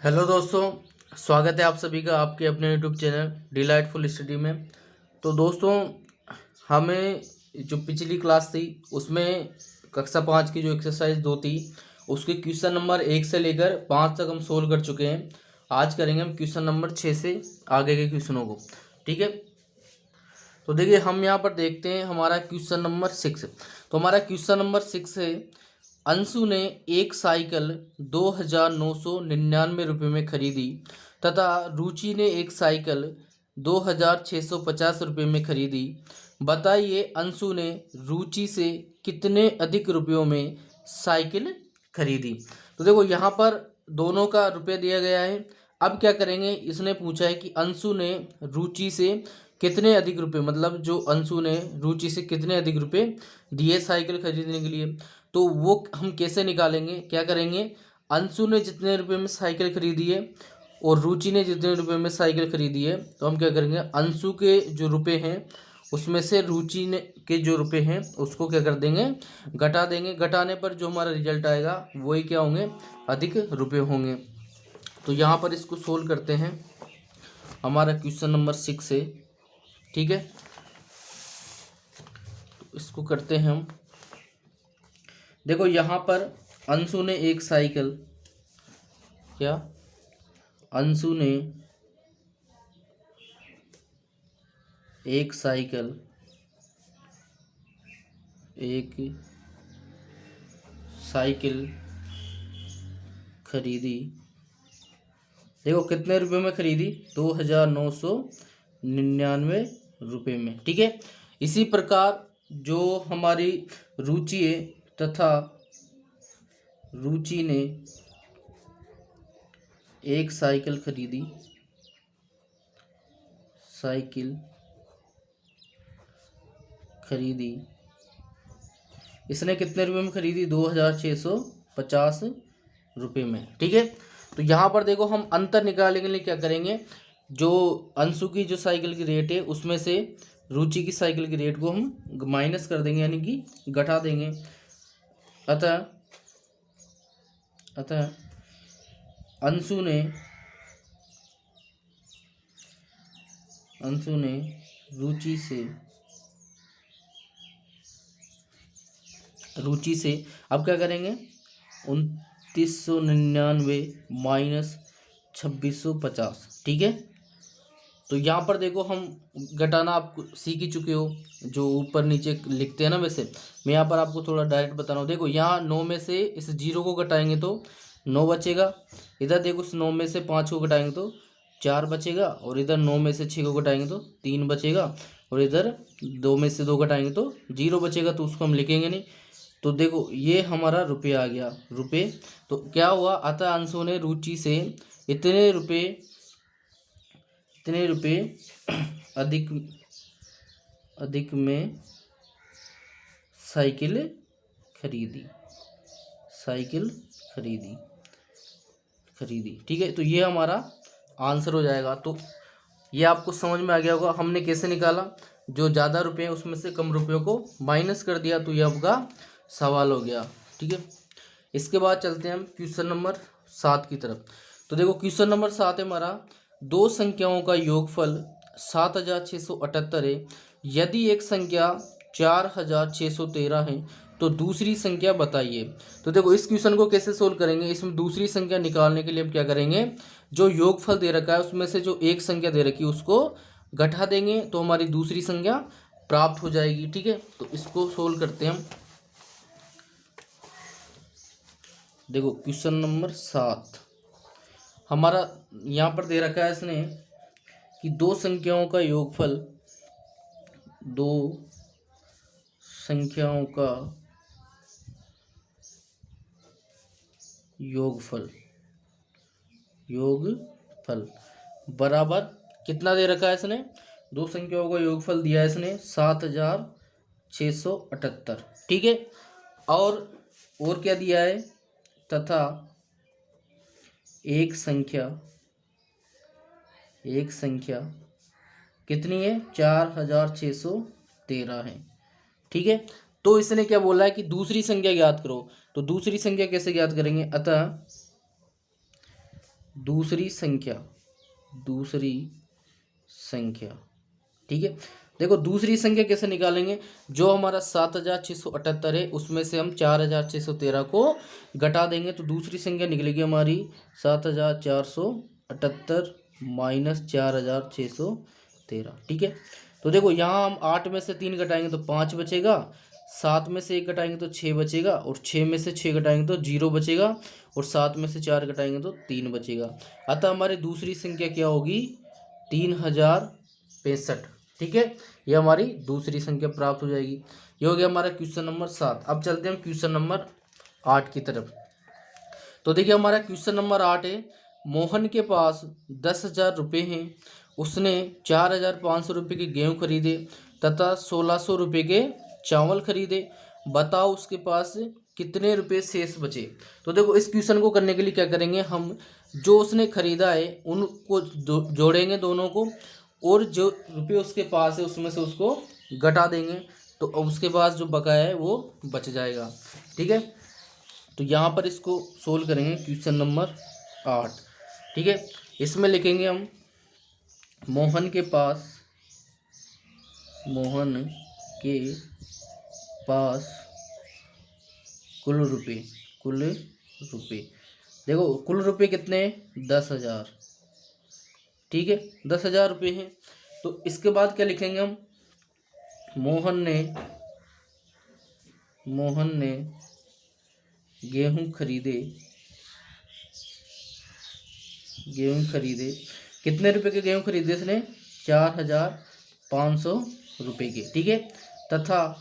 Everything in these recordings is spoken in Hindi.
हेलो दोस्तों, स्वागत है आप सभी का आपके अपने यूट्यूब चैनल डिलाइटफुल स्टडी में। तो दोस्तों, हमें जो पिछली क्लास थी उसमें कक्षा 5 की जो एक्सरसाइज 2 थी उसके क्वेश्चन नंबर 1 से लेकर 5 तक हम सोल्व कर चुके हैं। आज करेंगे हम क्वेश्चन नंबर 6 से आगे के क्वेश्चनों को। ठीक है, तो देखिए हम यहाँ पर देखते हैं हमारा क्वेश्चन नंबर 6। तो हमारा क्वेश्चन नंबर 6 है, अंशु ने एक साइकिल 2,999 रुपये में खरीदी तथा रुचि ने एक साइकिल 2,650 रुपये में खरीदी। बताइए अंशु ने रुचि से कितने अधिक रुपयों में साइकिल खरीदी। तो देखो यहाँ पर दोनों का रुपये दिया गया है। अब क्या करेंगे, इसने पूछा है कि अंशु ने रुचि से कितने अधिक रुपए, मतलब जो अंशु ने रुचि से कितने अधिक रुपए दिए साइकिल खरीदने के लिए। तो वो हम कैसे निकालेंगे, क्या करेंगे, अंशु ने जितने रुपए में साइकिल खरीदी है और रुचि ने जितने रुपए में साइकिल खरीदी है, तो हम क्या करेंगे, अंशु के जो रुपए हैं उसमें से रुचि ने के जो रुपए हैं उसको क्या कर देंगे, घटा देंगे। घटाने पर जो हमारा रिजल्ट आएगा वही क्या होंगे, अधिक रुपए होंगे। तो यहाँ पर इसको सोल्व करते हैं। हमारा क्वेश्चन नंबर 6 है, ठीक है, तो इसको करते हैं हम। देखो यहाँ पर अंशु ने एक साइकिल, क्या, अंशु ने एक साइकिल खरीदी। देखो कितने रुपए में खरीदी, 2,999 रुपये में। ठीक है, इसी प्रकार जो हमारी रुचि है तथा रुचि ने एक साइकिल खरीदी, इसने कितने रुपए में खरीदी, 2,650 रुपये में। ठीक है, तो यहाँ पर देखो हम अंतर निकालने के लिए क्या करेंगे, जो अंशु की जो साइकिल की रेट है उसमें से रुचि की साइकिल की रेट को हम माइनस कर देंगे, यानी कि घटा देंगे। अतः अंशु ने रुचि से अब क्या करेंगे, 2,999 माइनस 2,650। ठीक है, तो यहाँ पर देखो हम घटाना आप सीख ही चुके हो, जो ऊपर नीचे लिखते हैं ना, वैसे मैं यहाँ पर आपको थोड़ा डायरेक्ट बता रहा हूँ। देखो यहाँ 9 में से इस 0 को घटाएंगे तो 9 बचेगा। इधर देखो इस 9 में से 5 को घटाएंगे तो 4 बचेगा, और इधर 9 में से 6 को घटाएंगे तो 3 बचेगा, और इधर 2 में से 2 घटाएंगे तो 0 बचेगा, तो उसको हम लिखेंगे नहीं। तो देखो ये हमारा रुपये आ गया, रुपये। तो क्या हुआ, अतः अंशु ने रुचि से इतने रुपये अधिक में साइकिल खरीदी। ठीक है, तो ये हमारा आंसर हो जाएगा। तो ये आपको समझ में आ गया होगा हमने कैसे निकाला, जो ज़्यादा रुपये हैं उसमें से कम रुपयों को माइनस कर दिया, तो ये आपका सवाल हो गया। ठीक है, इसके बाद चलते हैं हम क्वेश्चन नंबर 7 की तरफ। तो देखो क्वेश्चन नंबर 7 है हमारा, दो संख्याओं का योगफल 7,678 है। यदि एक संख्या 4,613 है तो दूसरी संख्या बताइए। तो देखो इस क्वेश्चन को कैसे सोल्व करेंगे, इसमें दूसरी संख्या निकालने के लिए हम क्या करेंगे, जो योगफल दे रखा है उसमें से जो एक संख्या दे रखी है उसको घटा देंगे, तो हमारी दूसरी संख्या प्राप्त हो जाएगी। ठीक है, तो इसको सोल्व करते हैं हम। देखो क्वेश्चन नंबर 7 हमारा यहाँ पर दे रखा है इसने कि दो संख्याओं का योगफल बराबर कितना दे रखा है इसने, दो संख्याओं का योगफल दिया है इसने 7,678। ठीक है, और क्या दिया है, तथा एक संख्या कितनी है, 4,613 है। ठीक है, तो इसने क्या बोला है कि दूसरी संख्या ज्ञात करो। तो दूसरी संख्या कैसे ज्ञात करेंगे, अतः दूसरी संख्या, ठीक है। देखो दूसरी संख्या कैसे निकालेंगे, जो हमारा 7678 है उसमें से हम 4613 को घटा देंगे तो दूसरी संख्या निकलेगी हमारी 7478 माइनस 4613, ठीक है। तो देखो यहाँ हम 8 में से 3 घटाएंगे तो 5 बचेगा, 7 में से 1 घटाएंगे तो 6 बचेगा, और 6 में से 6 घटाएंगे तो 0 बचेगा, और 7 में से 4 घटाएंगे तो 3 बचेगा। अतः हमारी दूसरी संख्या क्या होगी, 3065, ठीक है। ये हमारी दूसरी संख्या प्राप्त हो जाएगी। ये हो गया हमारा क्वेश्चन नंबर 7। अब चलते हैं हम क्वेश्चन नंबर 8 की तरफ। तो देखिए हमारा क्वेश्चन नंबर 8 है, मोहन के पास 10,000 रुपये हैं, उसने 4,500 रुपये के गेहूँ खरीदे तथा 1,600 रुपये के चावल खरीदे, बताओ उसके पास कितने रुपए शेष बचे। तो देखो इस क्वेश्चन को करने के लिए क्या करेंगे, हम जो उसने खरीदा है उनको जोड़ेंगे दोनों को, और जो रुपये उसके पास है उसमें से उसको घटा देंगे, तो उसके पास जो बकाया है वो बच जाएगा, ठीक है। तो यहाँ पर इसको सोल्व करेंगे क्वेश्चन नंबर 8, ठीक है। इसमें लिखेंगे हम मोहन के पास कुल रुपये, देखो कुल रुपये कितने हैं, 10,000, ठीक है, 10,000 रुपये हैं। तो इसके बाद क्या लिखेंगे हम, मोहन ने गेहूं खरीदे, कितने रुपए के गेहूं खरीदे इसने, 4,500 रुपये के, ठीक है। तथा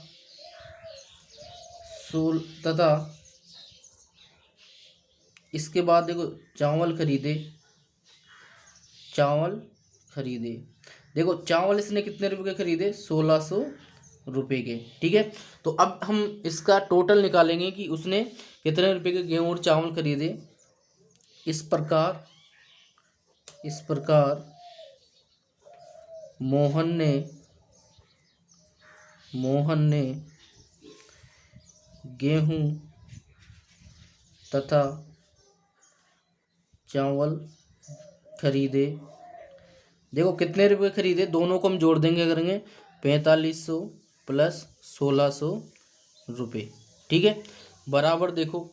इसके बाद देखो चावल खरीदे, देखो चावल इसने कितने रुपए के खरीदे, 1,600 रुपये के, ठीक है। तो अब हम इसका टोटल निकालेंगे कि उसने कितने रुपए के गेहूं और चावल खरीदे। इस प्रकार मोहन ने गेहूं तथा चावल खरीदे, देखो कितने रुपए खरीदे, दोनों को हम जोड़ देंगे, करेंगे 4500 प्लस 1,600 रुपये, ठीक है। बराबर देखो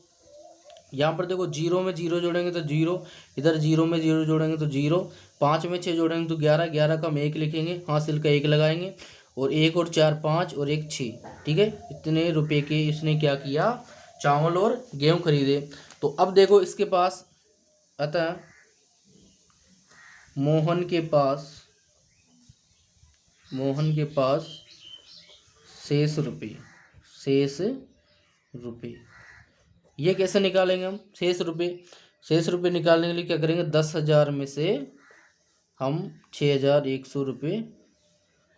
यहाँ पर देखो जीरो में जीरो जोड़ेंगे तो जीरो, इधर जीरो में जीरो जोड़ेंगे तो जीरो, 5 में 6 जोड़ेंगे तो 11, 11 का हम 1 लिखेंगे, हासिल का 1 लगाएंगे, और 1 और 4 5 और 1 6, ठीक है। इतने रुपए के इसने क्या किया, चावल और गेहूं खरीदे। तो अब देखो इसके पास, अतः मोहन के पास शेष रुपये, ये कैसे निकालेंगे हम, शेष रुपये निकालने के लिए क्या करेंगे, 10,000 में से हम 6,100 रुपये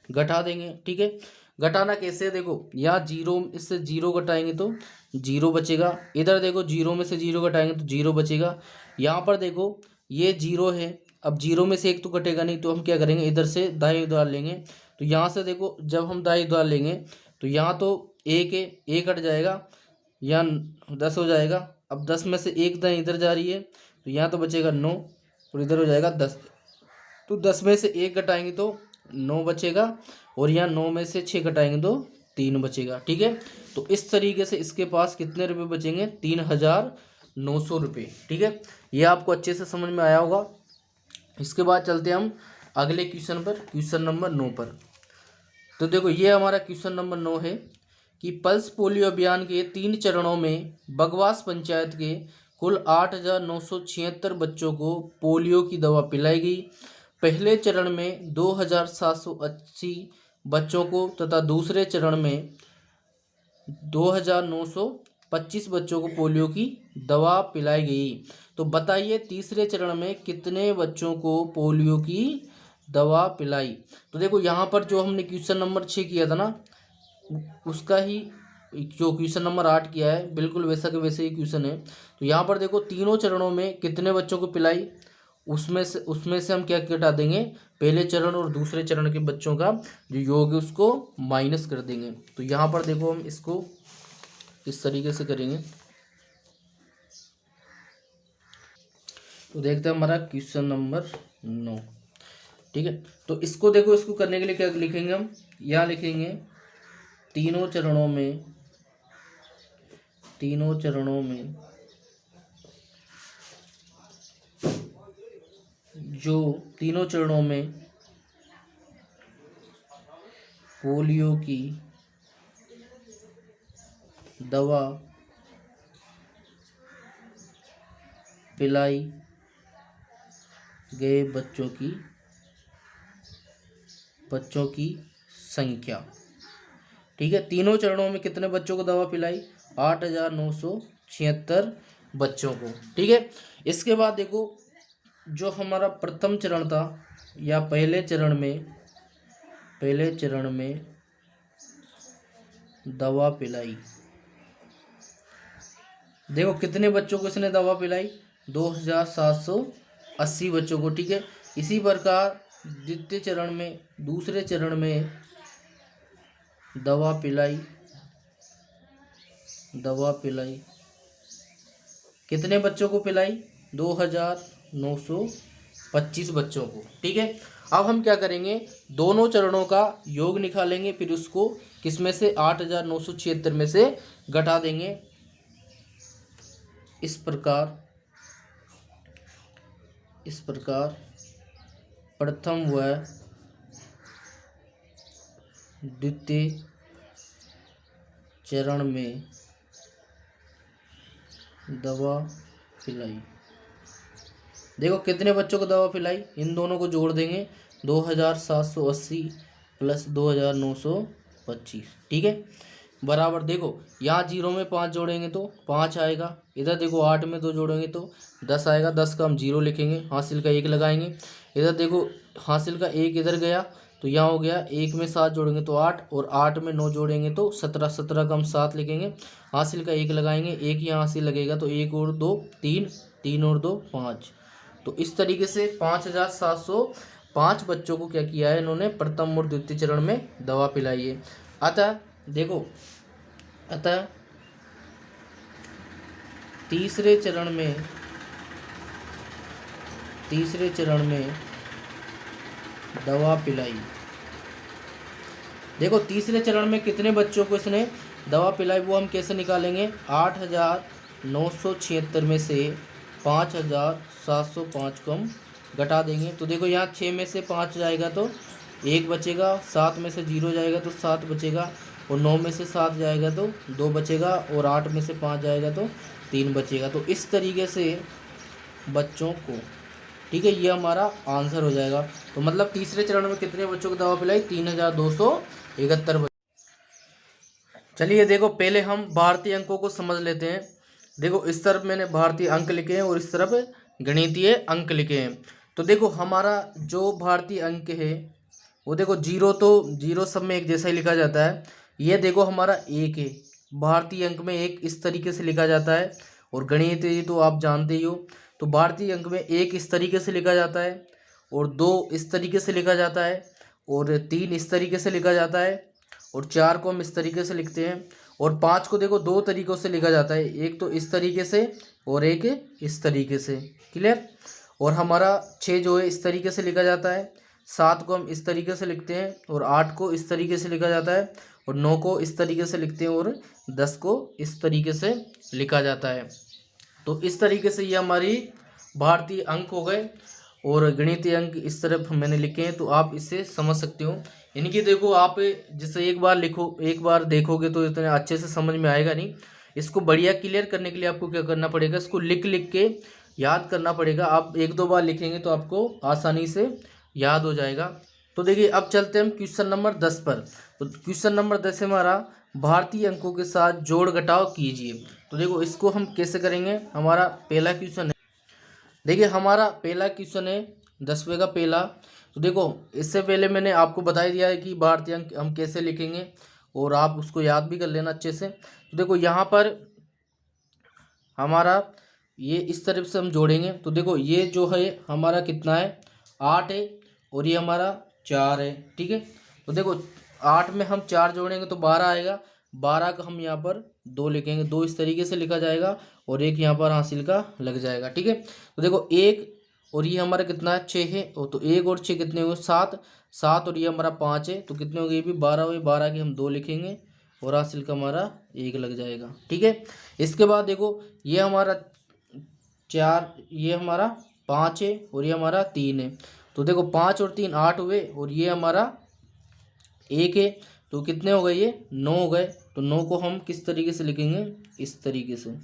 घटा देंगे, ठीक है। घटाना कैसे, देखो यहाँ जीरो, इससे जीरो घटाएंगे तो जीरो बचेगा, इधर देखो जीरो में से जीरो घटाएंगे तो जीरो बचेगा, यहाँ पर देखो ये जीरो है, अब जीरो में से एक तो घटेगा नहीं, तो हम क्या करेंगे, इधर से दाएं उधार लेंगे, तो यहाँ से देखो जब हम दाएं उधार लेंगे तो यहाँ तो एक है, एक हट जाएगा, यहाँ 10 हो जाएगा, अब 10 में से एक दाएं इधर जा रही है तो यहाँ तो बचेगा 9, और इधर हो जाएगा 10, तो 10 में से एक घटाएंगे तो 9 बचेगा, और यहाँ 9 में से 6 घटाएंगे तो 3 बचेगा, ठीक है। तो इस तरीके से इसके पास कितने रुपए बचेंगे, 3,900 रुपये, ठीक है। ये आपको अच्छे से समझ में आया होगा। इसके बाद चलते हैं हम अगले क्वेश्चन पर, क्वेश्चन नंबर 9 पर। तो देखो ये हमारा क्वेश्चन नंबर 9 है कि पल्स पोलियो अभियान के 3 चरणों में बगवास पंचायत के कुल 8,976 बच्चों को पोलियो की दवा पिलाई गई। पहले चरण में 2,780 बच्चों को तथा दूसरे चरण में 2,925 बच्चों को पोलियो की दवा पिलाई गई। तो बताइए तीसरे चरण में कितने बच्चों को पोलियो की दवा पिलाई। तो देखो यहाँ पर जो हमने क्वेश्चन नंबर 6 किया था ना, उसका ही जो क्वेश्चन नंबर 8 किया है, बिल्कुल वैसा के वैसे ही क्वेश्चन है। तो यहाँ पर देखो तीनों चरणों में कितने बच्चों को पिलाई, उसमें से हम क्या घटा देंगे, पहले चरण और दूसरे चरण के बच्चों का जो योग है उसको माइनस कर देंगे। तो यहाँ पर देखो हम इसको इस तरीके से करेंगे। तो देखते हैं हमारा क्वेश्चन नंबर 9। ठीक है, तो इसको देखो, इसको करने के लिए क्या लिखेंगे हम, यहाँ लिखेंगे तीनों चरणों में जो तीनों चरणों में पोलियो की दवा पिलाई गए बच्चों की संख्या। ठीक है, तीनों चरणों में कितने बच्चों को दवा पिलाई, 8,976 बच्चों को। ठीक है, इसके बाद देखो जो हमारा प्रथम चरण था या पहले चरण में दवा पिलाई, देखो कितने बच्चों को इसने दवा पिलाई, 2,780 बच्चों को। ठीक है, इसी प्रकार द्वितीय चरण में, दूसरे चरण में दवा पिलाई कितने बच्चों को पिलाई, 2,925 बच्चों को। ठीक है, अब हम क्या करेंगे, दोनों चरणों का योग निकालेंगे, फिर उसको किस में से, 8,976 में से घटा देंगे। इस प्रकार प्रथम व द्वितीय चरण में दवा पिलाई, देखो कितने बच्चों को दवा पिलाई, इन दोनों को जोड़ देंगे, 2,780 प्लस 2,925। ठीक है, बराबर, देखो यहाँ 0 में 5 जोड़ेंगे तो 5 आएगा, इधर देखो 8 में 2 जोड़ेंगे तो 10 आएगा, 10 का हम 0 लिखेंगे, हासिल का 1 लगाएंगे, इधर देखो हासिल का 1 इधर गया तो यहाँ हो गया, 1 में 7 जोड़ेंगे तो 8 और 8 में 9 जोड़ेंगे तो 17, 17 का हम 7 लिखेंगे, हासिल का 1 लगाएंगे, 1 यहाँ हासिल लगेगा तो 1 और 2 3, 3 और 2 5। तो इस तरीके से 5,705 बच्चों को क्या किया है इन्होंने, प्रथम और द्वितीय चरण में दवा पिलाई है। अतः देखो, तीसरे चरण में दवा पिलाई, देखो तीसरे चरण में कितने बच्चों को इसने दवा पिलाई, वो हम कैसे निकालेंगे, 8,976 में से 5,705 को हम घटा देंगे। तो देखो यहाँ 6 में से 5 जाएगा तो 1 बचेगा, 7 में से 0 जाएगा तो 7 बचेगा, और 9 में से 7 जाएगा तो 2 बचेगा, और 8 में से 5 जाएगा तो 3 बचेगा। तो इस तरीके से बच्चों को, ठीक है, ये हमारा आंसर हो जाएगा। तो मतलब तीसरे चरण में कितने बच्चों को दवा पिलाई, 3,271 बच्चों। चलिए देखो, पहले हम भारतीय अंकों को समझ लेते हैं। देखो इस तरफ मैंने भारतीय अंक लिखे हैं और इस तरफ गणितीय अंक लिखे हैं। तो देखो हमारा जो भारतीय अंक है वो देखो 0, तो 0 सब में एक जैसा ही लिखा जाता है। ये देखो हमारा 1 है, भारतीय अंक में 1 इस तरीके से लिखा जाता है, और गणितीय तो आप जानते ही हो। तो भारतीय अंक में 1 इस तरीके से लिखा जाता है, और 2 इस तरीके से लिखा जाता है, और 3 इस तरीके से लिखा जाता है, और 4 को हम इस तरीके से लिखते हैं, और 5 को देखो 2 तरीक़ों से लिखा जाता है, एक तो इस तरीके से और एक इस तरीके से। क्लियर। और हमारा 6 जो है इस तरीके से लिखा जाता है, 7 को हम इस तरीके से लिखते हैं, और 8 को इस तरीके से लिखा जाता है, और 9 को इस तरीके से लिखते हैं, और 10 को इस तरीके से लिखा जाता है। तो इस तरीके से ये हमारी भारतीय अंक हो गए, और गणितीय अंक इस तरफ मैंने लिखे हैं, तो आप इससे समझ सकते हो। यानी कि देखो आप जैसे एक बार देखोगे तो इतने अच्छे से समझ में आएगा नहीं। इसको बढ़िया क्लियर करने के लिए आपको क्या करना पड़ेगा, इसको लिख के याद करना पड़ेगा। आप 1-2 बार लिखेंगे तो आपको आसानी से याद हो जाएगा। तो देखिए अब चलते हैं हम क्वेश्चन नंबर 10 पर। तो क्वेश्चन नंबर 10 हमारा भारतीय अंकों के साथ जोड़ घटाव कीजिए। तो देखो इसको हम कैसे करेंगे, हमारा पहला क्वेश्चन है, देखिए हमारा पहला क्वेश्चन है 10वें का पहला। तो देखो इससे पहले मैंने आपको बता दिया है कि भारतीय अंक हम कैसे लिखेंगे, और आप उसको याद भी कर लेना अच्छे से। तो देखो यहाँ पर हमारा ये इस तरफ से हम जोड़ेंगे। तो देखो ये जो है हमारा कितना है, 8 है, और ये हमारा 4 है। ठीक है, तो देखो 8 में हम 4 जोड़ेंगे तो 12 आएगा, 12 का हम यहाँ पर 2 लिखेंगे, 2 इस तरीके से लिखा जाएगा, और एक यहाँ पर हासिल का लग जाएगा। ठीक है, तो देखो एक और ये हमारा कितना है 6 है, और तो 1 और 6 कितने हुए 7, 7 और ये हमारा 5 है, तो कितने हो गए ये भी 12 हुए, 12 के हम 2 लिखेंगे और हासिल का हमारा 1 लग जाएगा। ठीक है, इसके बाद देखो ये हमारा 4, ये हमारा 5 है और ये हमारा 3 है, तो देखो 5 और 3 8 हुए और ये हमारा 1 है, तो कितने हो गए ये 9 हो गए। तो 9 को हम किस तरीके से लिखेंगे, इस तरीके से।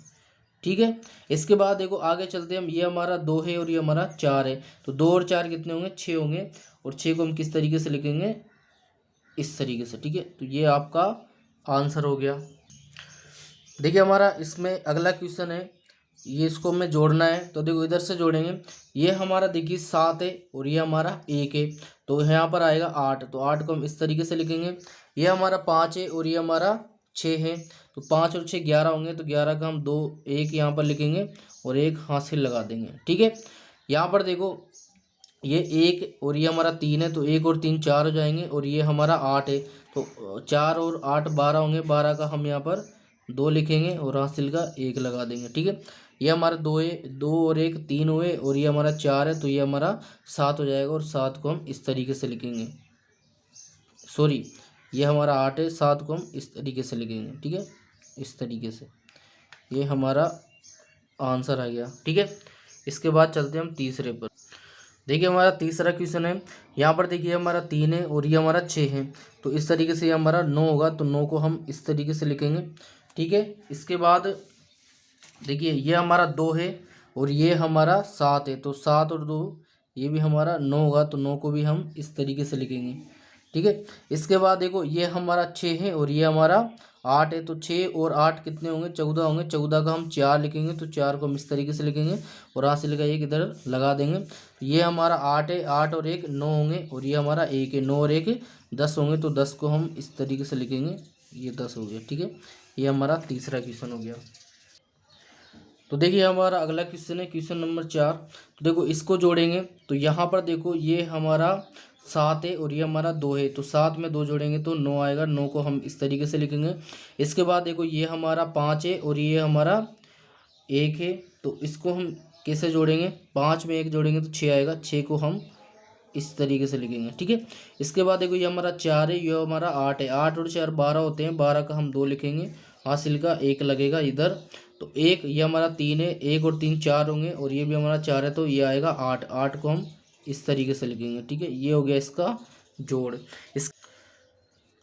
ठीक है, इसके बाद देखो आगे चलते हैं हम, ये हमारा 2 है और ये हमारा 4 है, तो 2 और 4 कितने होंगे 6 होंगे, और 6 को हम किस तरीके से लिखेंगे, इस तरीके से। ठीक है, तो ये आपका आंसर हो गया। देखिए हमारा इसमें अगला क्वेश्चन है, ये इसको हमें जोड़ना है, तो देखो इधर से जोड़ेंगे। ये हमारा देखिए 7 है और ये हमारा 1 है, तो यहाँ पर आएगा 8, तो 8 को हम इस तरीके से लिखेंगे। ये हमारा 5 है और ये हमारा 6 है, तो 5 और 6 11 होंगे, तो 11 का हम 2 1 यहाँ पर लिखेंगे और एक हासिल लगा देंगे। ठीक है, यहाँ पर देखो ये 1 और ये हमारा 3 है, तो 1 और 3 4 हो जाएंगे, और ये हमारा 8 है, तो 4 और 8 12 होंगे, 12 का हम यहाँ पर 2 लिखेंगे और हासिल का 1 लगा देंगे। ठीक है, ये हमारा 2 है, 2 और 1 3 हुए, और ये हमारा 4 है, तो ये हमारा 7 हो जाएगा, और 7 को हम इस तरीके से लिखेंगे। सॉरी, ये हमारा 8 है, 7 को हम इस तरीके से लिखेंगे। ठीक है, इस तरीके से ये हमारा आंसर आ गया। ठीक है, इसके बाद चलते हैं हम तीसरे पर। देखिए हमारा तीसरा क्वेश्चन है, यहाँ पर देखिए हमारा 3 है और ये हमारा 6 है, तो इस तरीके से ये हमारा 9 होगा, तो 9 को हम इस तरीके से लिखेंगे। ठीक है, इसके बाद देखिए ये हमारा 2 है और ये हमारा 7 है, तो 7 और 2 ये भी हमारा 9 होगा, तो 9 को भी हम इस तरीके से लिखेंगे। ठीक है, इसके बाद देखो ये हमारा 6 है और ये हमारा 8 है, तो 6 और 8 कितने होंगे 14 होंगे, 14 का हम 4 लिखेंगे, तो 4 को हम इस तरीके से लिखेंगे और हासिल का 1 इधर लगा देंगे। ये हमारा 8 है, 8 और 1 9 होंगे, और ये हमारा 1 है, 9 और 1 10 होंगे, तो 10 को हम इस तरीके से लिखेंगे, ये 10 हो गया। ठीक है, ये हमारा तीसरा क्वेश्चन हो गया। तो देखिए हमारा अगला क्वेश्चन है क्वेश्चन नंबर 4। तो देखो इसको जोड़ेंगे, तो यहाँ पर देखो ये हमारा 7 है और ये हमारा 2 है, तो 7 में 2 जोड़ेंगे तो 9 आएगा, 9 को हम इस तरीके से लिखेंगे। इसके बाद देखो ये हमारा 5 है और ये हमारा 1 है, तो इसको हम कैसे जोड़ेंगे, 5 में 1 जोड़ेंगे तो 6 आएगा, 6 को हम इस तरीके से लिखेंगे। ठीक है, इसके बाद देखो ये हमारा 4 है, ये हमारा 8 है, 8 और 4 12 होते हैं, 12 का हम 2 लिखेंगे, हासिल का 1 लगेगा इधर, तो 1 ये हमारा 3 है, 1 और 3 4 होंगे, और ये भी हमारा 4 है, तो ये आएगा 8, 8 को हम इस तरीके से लिखेंगे। ठीक है, ये हो गया इसका जोड़। इस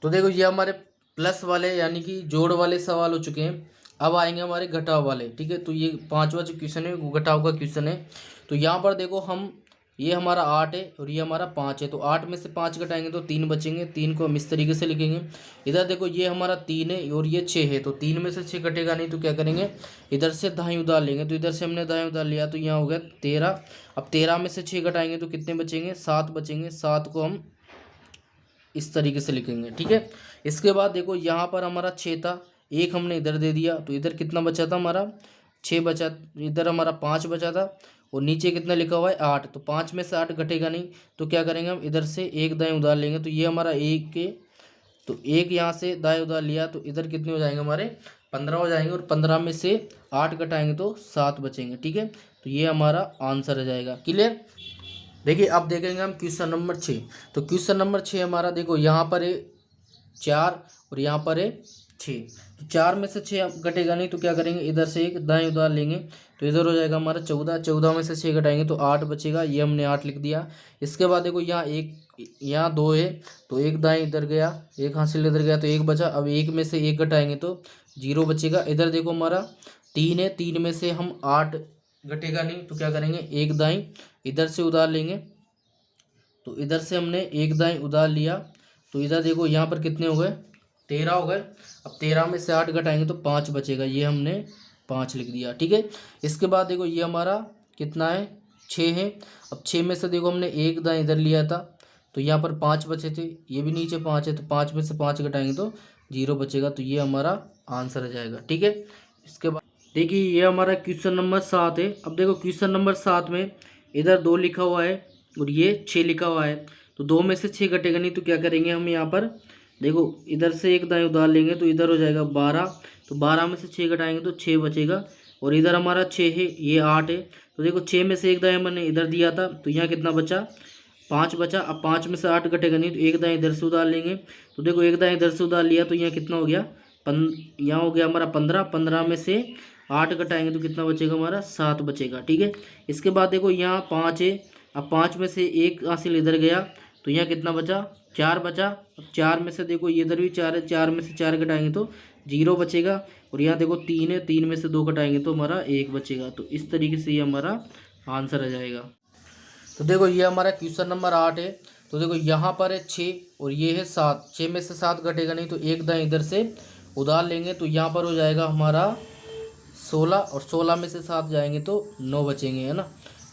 तो देखो ये हमारे प्लस वाले यानी कि जोड़ वाले सवाल हो चुके हैं। अब आएंगे हमारे घटाव वाले। ठीक है, तो ये पांचवा जो क्वेश्चन है वो घटाव का क्वेश्चन है। तो यहाँ पर देखो हम, ये हमारा 8 है और ये हमारा 5 है, तो 8 में से 5 घटाएंगे तो 3 बचेंगे, 3 को हम इस तरीके से लिखेंगे। इधर देखो ये हमारा 3 है और ये 6 है, तो 3 में से 6 घटेगा नहीं, तो क्या करेंगे इधर से दाएं उधार लेंगे, तो इधर से हमने दाएं उधार लिया, तो यहाँ हो गया 13। अब 13 में से 6 घटाएंगे तो कितने बचेंगे 7 बचेंगे, 7 को हम इस तरीके से लिखेंगे। ठीक है, इसके बाद देखो यहाँ पर हमारा 6 था, एक हमने इधर दे दिया, तो इधर कितना बचा था हमारा 6 बचा, इधर हमारा 5 बचा था, और नीचे कितना लिखा हुआ है 8, तो 5 में से 8 घटेगा नहीं, तो क्या करेंगे हम इधर से एक दाएं उधार लेंगे, तो ये हमारा 1 के, तो एक यहाँ से दाएं उधार लिया, तो इधर कितने हो जाएंगे हमारे 15 हो जाएंगे, और 15 में से 8 घटाएंगे तो 7 बचेंगे। ठीक है, तो ये हमारा आंसर हो जाएगा। क्लियर। देखिए अब देखेंगे हम क्वेश्चन नंबर 6। तो क्वेश्चन नंबर 6 हमारा देखो यहाँ पर है 4 और यहाँ पर है 6, तो 4 में से 6 घटेगा नहीं, तो क्या करेंगे इधर से एक दाएं उधार लेंगे, तो इधर हो जाएगा हमारा 14, 14 में से 6 घटाएंगे तो 8 बचेगा, ये हमने 8 लिख दिया। इसके बाद देखो यहाँ यहाँ 2 है, तो एक दाएं इधर गया, एक हासिल इधर गया, तो 1 बचा। अब 1 में से 1 घटाएंगे तो 0 बचेगा। इधर देखो हमारा 3 है, 3 में से हम 8 घटेगा नहीं, तो क्या करेंगे एक दाएं इधर से उधार लेंगे, तो इधर से हमने एक दाएं उधार लिया, तो इधर देखो यहाँ पर कितने हो गए 13 हो गए। अब 13 में से 8 घटाएंगे तो 5 बचेगा, ये हमने 5 लिख दिया। ठीक है, इसके बाद देखो ये हमारा कितना है 6 है। अब 6 में से देखो हमने एक दाएं इधर लिया था, तो यहाँ पर 5 बचे थे, ये भी नीचे 5 है, तो 5 में से 5 घटाएंगे तो 0 बचेगा, तो ये हमारा आंसर आ जाएगा। ठीक है, इसके बाद देखिए ये हमारा क्वेश्चन नंबर 7 है। अब देखो क्वेश्चन नंबर 7 में इधर 2 लिखा हुआ है और ये 6 लिखा हुआ है, तो 2 में से 6 घटेगा नहीं, तो क्या करेंगे हम यहाँ पर देखो इधर से एक दाएं उधार लेंगे, तो इधर हो जाएगा 12, तो 12 में से 6 घटाएंगे तो 6 बचेगा, और इधर हमारा 6 है, ये 8 है। तो देखो 6 में से एक दाएँ मैंने इधर दिया था, तो यहाँ कितना बचा, 5 बचा। अब 5 में से 8 घटेगा नहीं, तो एक दाएँ इधर से उधार लेंगे। तो देखो एक दाएँ इधर से उधार लिया तो यहाँ कितना हो गया, यहाँ हो गया हमारा 15। 15 में से 8 घटाएंगे तो कितना बचेगा हमारा, 7 बचेगा। ठीक है, इसके बाद देखो यहाँ 5 है। अब 5 में से एक हासिल इधर गया तो यहाँ कितना बचा, 4 बचा। अब 4 में से देखो ये इधर भी 4 है, 4 में से 4 घटाएंगे तो 0 बचेगा। और यहाँ देखो 3 है, 3 में से 2 घटाएंगे तो हमारा 1 बचेगा। तो इस तरीके से ये हमारा आंसर आ जाएगा। तो देखो ये हमारा क्वेश्चन नंबर 8 है। तो देखो यहाँ पर है 6 और ये है 7। 6 में से 7 घटेगा नहीं, तो एक दाएँ इधर से उधार लेंगे तो यहाँ पर हो जाएगा हमारा 16। और 16 में से 7 जाएंगे तो 9 बचेंगे, है ना।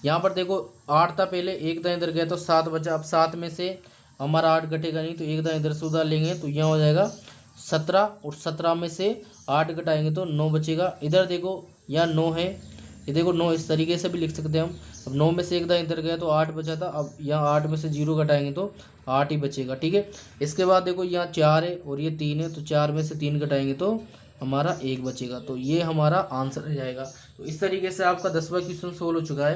यहाँ पर देखो 8 था पहले, एक दाएँ इधर गया तो 7 बचा। अब 7 में से हमारा 8 घटेगा नहीं, तो एक दाएँ इधर से उधार लेंगे तो यहाँ हो जाएगा 17। और 17 में से 8 घटाएंगे तो 9 बचेगा। इधर देखो यहाँ 9 है, ये देखो 9 इस तरीके से भी लिख सकते हैं हम। अब 9 में से एक दाएँ इधर गया तो 8 बचा था। अब यहाँ 8 में से 0 घटाएंगे तो 8 ही बचेगा। ठीक है, इसके बाद देखो यहाँ 4 है और ये 3 है, तो 4 में से 3 घटाएंगे तो हमारा 1 बचेगा। तो ये हमारा आंसर आ जाएगा। तो इस तरीके से आपका 10वां क्वेश्चन सोल्व हो चुका है।